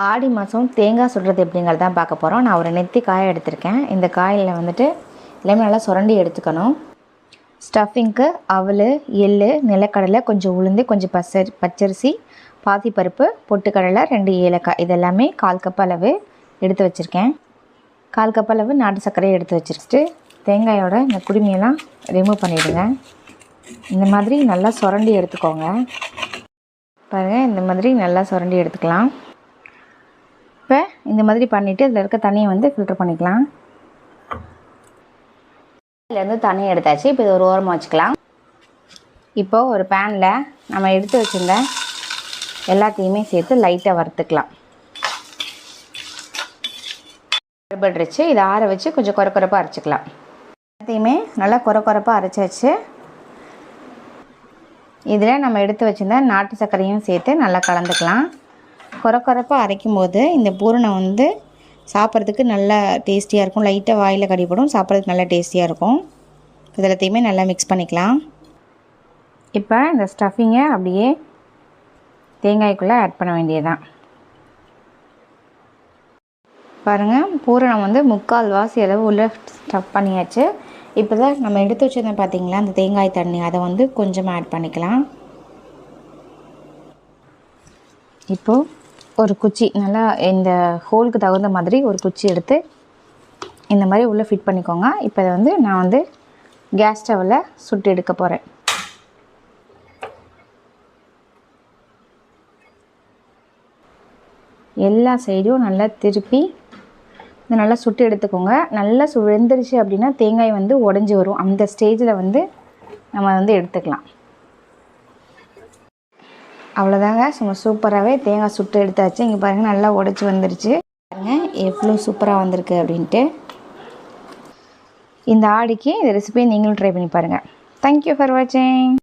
ஆடி மாதம் தேங்காய் சுடுறது எப்படிங்கிறது தான் பார்க்க போகிறோம். நான் ஒரு நெத்தி காயை எடுத்திருக்கேன். இந்த காயில் வந்துட்டு எல்லாமே நல்லா சுரண்டி எடுத்துக்கணும். ஸ்டஃபிங்க்கு அவல், எள், நிலக்கடலை, கொஞ்சம் உளுந்து, கொஞ்சம் பச்சரிசி, பாசிப்பருப்பு, பொட்டுக்கடலை, 2 ஏலக்காய், இதெல்லாமே 1/4 கப் அளவு எடுத்து வச்சுருக்கேன். 1/4 கப் அளவு நாட்டு சர்க்கரையை எடுத்து வச்சுட்டு தேங்காயோட இந்த குடுமையெல்லாம் ரிமூவ் பண்ணிவிடுங்க. இந்த மாதிரி நல்லா சுரண்டி எடுத்துக்கோங்க. பாருங்கள், இந்த மாதிரி நல்லா சுரண்டி எடுத்துக்கலாம். இப்போ இந்த மாதிரி பண்ணிவிட்டு இதில் இருக்க தண்ணியை வந்து ஃபில்டர் பண்ணிக்கலாம். இதுலேருந்து தண்ணி எடுத்தாச்சு. இப்போ இது ஒரு ஓரமாக வச்சுக்கலாம். இப்போது ஒரு பேனில் நம்ம எடுத்து வச்சுருந்த எல்லாத்தையுமே சேர்த்து லைட்டாக வறுத்துக்கலாம். வறுபட்டுருச்சு. இதை ஆற வச்சு கொஞ்சம் கொரப்பாக அரைச்சிக்கலாம். எல்லாத்தையுமே நல்லா கொரப்பாக அரைச்சாச்சு. இதில் நம்ம எடுத்து வச்சுருந்த நாட்டு சர்க்கரையும் சேர்த்து நல்லா கலந்துக்கலாம். கொரப்பாக அரைக்கும் போது இந்த பூரணம் வந்து சாப்பிட்றதுக்கு நல்லா டேஸ்டியாக இருக்கும். லைட்டாக வாயில் கடிப்படும், சாப்பிட்றதுக்கு நல்லா டேஸ்டியாக இருக்கும். இதெல்லாத்தையுமே நல்லா மிக்ஸ் பண்ணிக்கலாம். இப்போ இந்த ஸ்டஃபிங்கை அப்படியே தேங்காய்க்குள்ளே ஆட் பண்ண வேண்டியதுதான். பாருங்கள், பூரணம் வந்து 3/4 வாசி அளவு உள்ளே ஸ்டஃப் பண்ணியாச்சு. இப்போ தான் நம்ம எடுத்து வச்சுருந்தோம் பார்த்தீங்களா, அந்த தேங்காய் தண்ணி, அதை வந்து கொஞ்சமாக ஆட் பண்ணிக்கலாம். இப்போது ஒரு குச்சி, நல்லா இந்த ஹோலுக்கு தகுந்த மாதிரி ஒரு குச்சி எடுத்து இந்த மாதிரி உள்ளே ஃபிட் பண்ணிக்கோங்க. இப்போ இதை வந்து நான் வந்து கேஸ் ஸ்டவ்வில் சுட்டு எடுக்க போகிறேன். எல்லா சைடும் நல்லா திருப்பி இதை நல்லா சுட்டு எடுத்துக்கோங்க. நல்லா வெந்துருச்சு அப்படின்னா தேங்காய் வந்து உடஞ்சி வரும். அந்த ஸ்டேஜில் வந்து நம்ம வந்து எடுத்துக்கலாம். அவ்வளோதாங்க, சும்மா சூப்பராகவே தேங்காய் சுட்டு எடுத்தாச்சு. இங்கே பாருங்கள், நல்லா உடச்சி வந்துருச்சு. பாருங்கள் எவ்வளோ சூப்பராக வந்திருக்கு அப்படின்ட்டு. இந்த ஆடிக்கு இந்த ரெசிபியை நீங்களும் ட்ரை பண்ணி பாருங்கள். தேங்க்யூ ஃபார் வாட்சிங்.